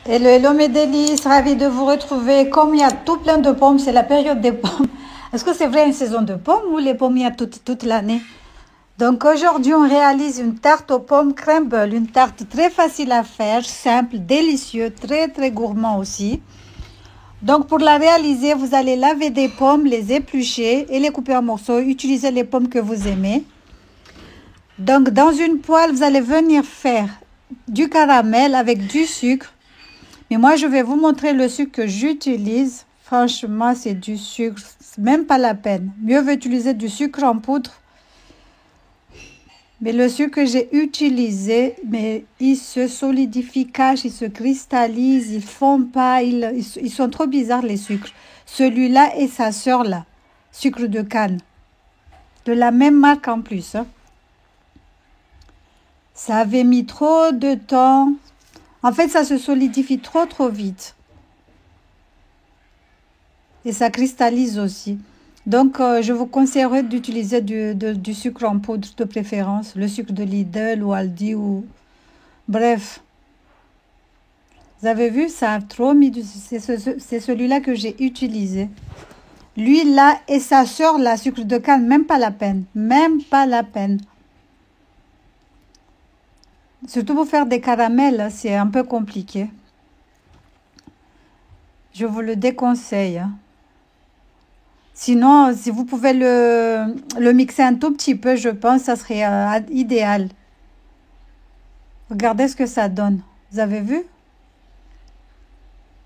Hello, hello mes délices, ravie de vous retrouver. Comme il y a tout plein de pommes, c'est la période des pommes. Est-ce que c'est vrai une saison de pommes ou les pommes il y a toute l'année? Donc aujourd'hui, on réalise une tarte aux pommes crumble, une tarte très facile à faire, simple, délicieux, très très gourmand aussi. Donc pour la réaliser, vous allez laver des pommes, les éplucher et les couper en morceaux. Utilisez les pommes que vous aimez. Donc dans une poêle, vous allez venir faire du caramel avec du sucre. Mais moi, je vais vous montrer le sucre que j'utilise. Franchement, c'est du sucre, c'est même pas la peine. Mieux vaut utiliser du sucre en poudre. Mais le sucre que j'ai utilisé, mais il se solidifie, cache, il se cristallise, ils font pas, ils sont trop bizarres les sucres. Celui-là et sa sœur là, sucre de canne, de la même marque en plus. Hein. Ça avait mis trop de temps. En fait, ça se solidifie trop vite. Et ça cristallise aussi. Donc, je vous conseillerais d'utiliser du sucre en poudre de préférence, le sucre de Lidl ou Aldi ou... Bref, vous avez vu, ça a trop mis c'est celui-là que j'ai utilisé. Lui, là, et sa sœur, la sucre de canne, même pas la peine. Même pas la peine. Surtout pour faire des caramels, c'est un peu compliqué. Je vous le déconseille. Hein. Sinon, si vous pouvez le mixer un tout petit peu, je pense que ça serait idéal. Regardez ce que ça donne. Vous avez vu?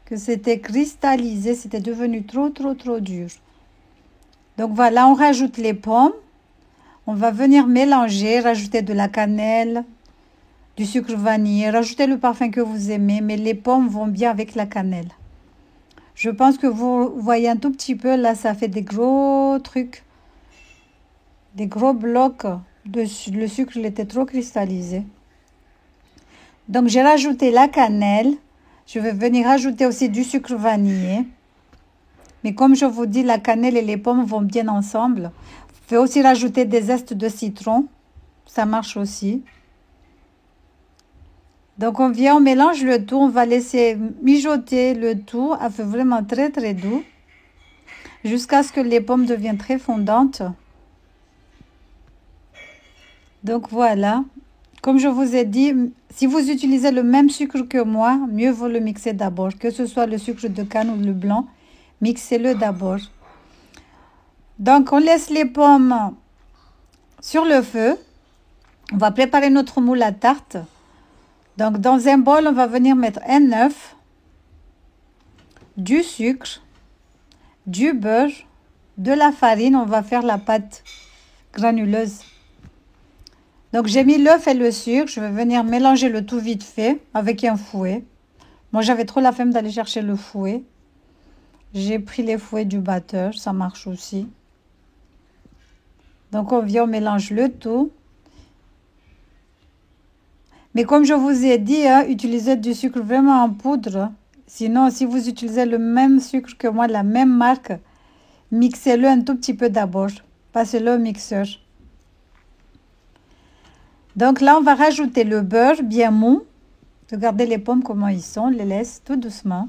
Que c'était cristallisé, c'était devenu trop dur. Donc voilà, on rajoute les pommes. On va venir mélanger, rajouter de la cannelle, du sucre vanillé, rajouter le parfum que vous aimez, mais les pommes vont bien avec la cannelle. Je pense que vous voyez un tout petit peu, là, ça fait des gros trucs, des gros blocs. Le sucre, il était trop cristallisé. Donc, j'ai rajouté la cannelle. Je vais venir ajouter aussi du sucre vanillé. Mais comme je vous dis, la cannelle et les pommes vont bien ensemble. Vous pouvez aussi rajouter des zestes de citron. Ça marche aussi. Donc, on mélange le tout. On va laisser mijoter le tout à feu vraiment très doux. Jusqu'à ce que les pommes deviennent très fondantes. Donc, voilà. Comme je vous ai dit, si vous utilisez le même sucre que moi, mieux vaut le mixer d'abord. Que ce soit le sucre de canne ou le blanc, mixez-le d'abord. Donc, on laisse les pommes sur le feu. On va préparer notre moule à tarte. Donc, dans un bol, on va venir mettre un œuf, du sucre, du beurre, de la farine. On va faire la pâte granuleuse. Donc, j'ai mis l'œuf et le sucre. Je vais venir mélanger le tout vite fait avec un fouet. Moi, j'avais trop la flemme d'aller chercher le fouet. J'ai pris les fouets du batteur. Ça marche aussi. Donc, on mélange le tout. Mais comme je vous ai dit, hein, utilisez du sucre vraiment en poudre. Sinon, si vous utilisez le même sucre que moi, la même marque, mixez-le un tout petit peu d'abord. Passez-le au mixeur. Donc là, on va rajouter le beurre bien mou. Regardez les pommes comment ils sont. On les laisse tout doucement.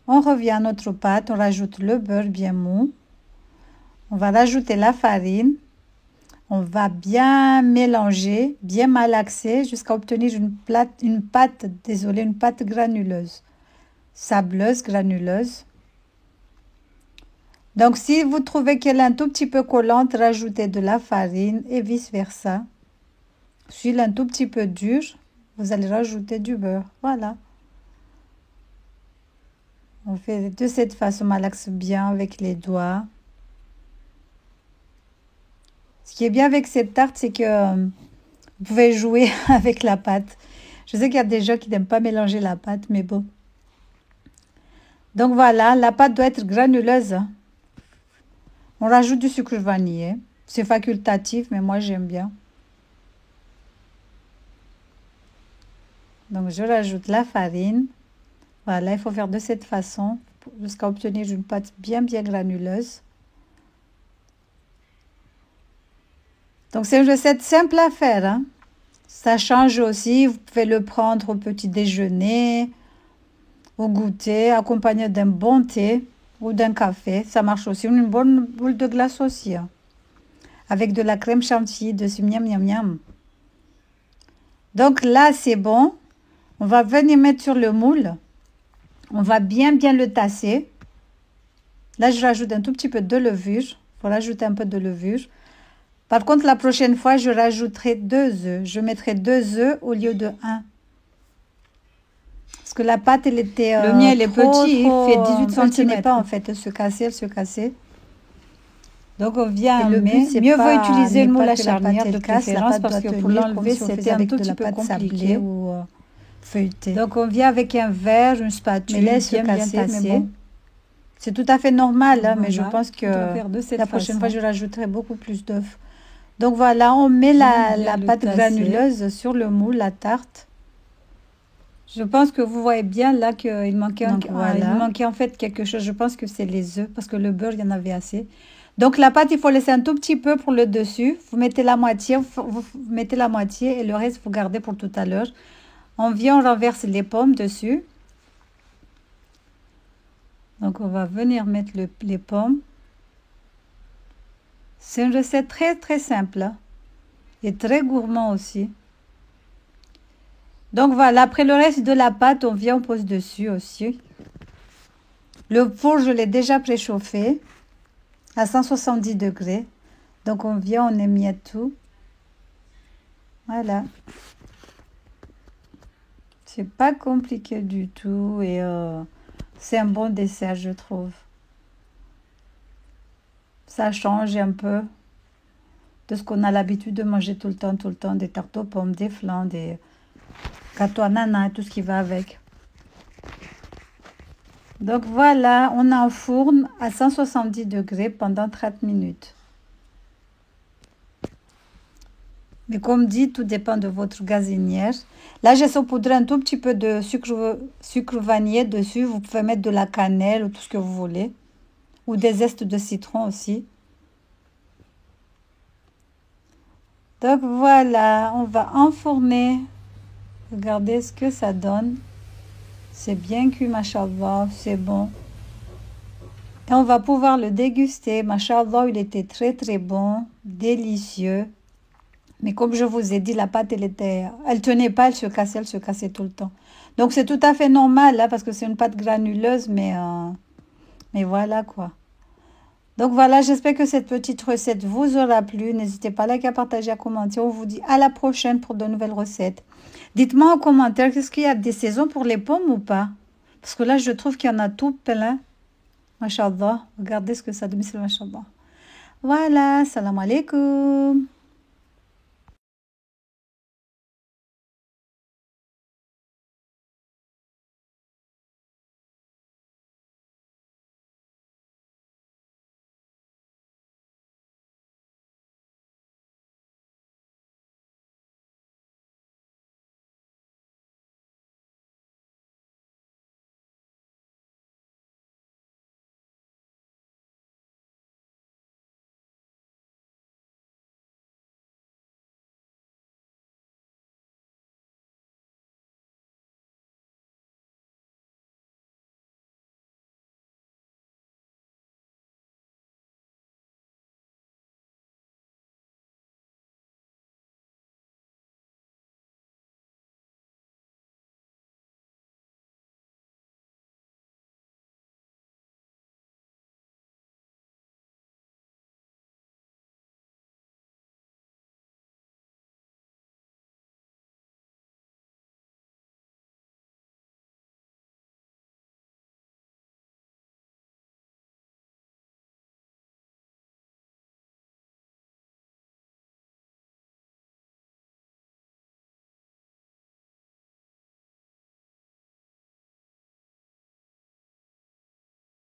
On revient à notre pâte. On rajoute le beurre bien mou. On va rajouter la farine. On va bien mélanger, bien malaxer jusqu'à obtenir une pâte granuleuse. Sableuse, granuleuse. Donc, si vous trouvez qu'elle est un tout petit peu collante, rajoutez de la farine et vice-versa. Si elle est un tout petit peu dure, vous allez rajouter du beurre. Voilà. On fait de cette façon, on malaxe bien avec les doigts. Ce qui est bien avec cette tarte, c'est que vous pouvez jouer avec la pâte. Je sais qu'il y a des gens qui n'aiment pas mélanger la pâte, mais bon. Donc voilà, la pâte doit être granuleuse. On rajoute du sucre vanillé. C'est facultatif, mais moi j'aime bien. Donc je rajoute la farine. Voilà, il faut faire de cette façon jusqu'à obtenir une pâte bien granuleuse. Donc c'est une recette simple à faire. Hein. Ça change aussi. Vous pouvez le prendre au petit déjeuner. au goûter, accompagné d'un bon thé ou d'un café. Ça marche aussi. Une bonne boule de glace aussi, hein, avec de la crème chantilly dessus. Miam, miam, miam. Donc là, c'est bon. On va venir mettre sur le moule. On va bien le tasser. Là, je rajoute un tout petit peu de levure. Il faut rajouter un peu de levure. Par contre, la prochaine fois, je rajouterai 2 œufs. Je mettrai 2 œufs au lieu de 1. Parce que la pâte, elle était Le mien, il est petit, il fait 18 elle tenait cm. pas en fait, elle se cassait. Donc on vient, le but, c'est mieux vaut utiliser le moule à charnière de préférence parce que pour l'enlever, c'était un tout petit peu compliqué ou feuilleté. Donc on vient avec un verre, une spatule, mais laisse bien tasser. tasser. Mais bon, c'est tout à fait normal, hein, mais je pense que la prochaine fois, je rajouterai beaucoup plus d'œufs. Donc voilà, on met la pâte granuleuse sur le moule, la tarte. Je pense que vous voyez bien là qu'il manquait, il manquait en fait quelque chose. Je pense que c'est les œufs parce que le beurre, il y en avait assez. Donc la pâte, il faut laisser un tout petit peu pour le dessus. Vous mettez la moitié, vous mettez la moitié et le reste, vous gardez pour tout à l'heure. On vient, on renverse les pommes dessus. Donc on va venir mettre les pommes. C'est une recette très très simple, hein, et très gourmand aussi. Donc voilà, après le reste de la pâte, on vient, on pose dessus aussi. Le four, je l'ai déjà préchauffé à 170 degrés. Donc on vient, on émiette tout. Voilà. C'est pas compliqué du tout et c'est un bon dessert, je trouve. Ça change un peu de ce qu'on a l'habitude de manger tout le temps, des tartes aux pommes, des flans, des gâteaux ananas, tout ce qui va avec. Donc voilà, on a un fourne à 170 degrés pendant 30 minutes. Mais comme dit, tout dépend de votre gazinière. Là, j'ai saupoudré un tout petit peu de sucre vanillé dessus. Vous pouvez mettre de la cannelle ou tout ce que vous voulez. Ou des zestes de citron aussi. Donc voilà, on va enfourner. Regardez ce que ça donne. C'est bien cuit, machallah, c'est bon. Et on va pouvoir le déguster. Machallah, il était très très bon, délicieux. Mais comme je vous ai dit, la pâte, elle tenait pas, elle se cassait tout le temps. Donc c'est tout à fait normal, là, parce que c'est une pâte granuleuse, mais voilà quoi. Donc voilà, j'espère que cette petite recette vous aura plu. N'hésitez pas à liker, à partager, à commenter. On vous dit à la prochaine pour de nouvelles recettes. Dites-moi en commentaire, qu'est-ce qu'il y a des saisons pour les pommes ou pas? Parce que là, je trouve qu'il y en a tout plein. Machallah, regardez ce que ça donne, machallah. Voilà, salam alaikum.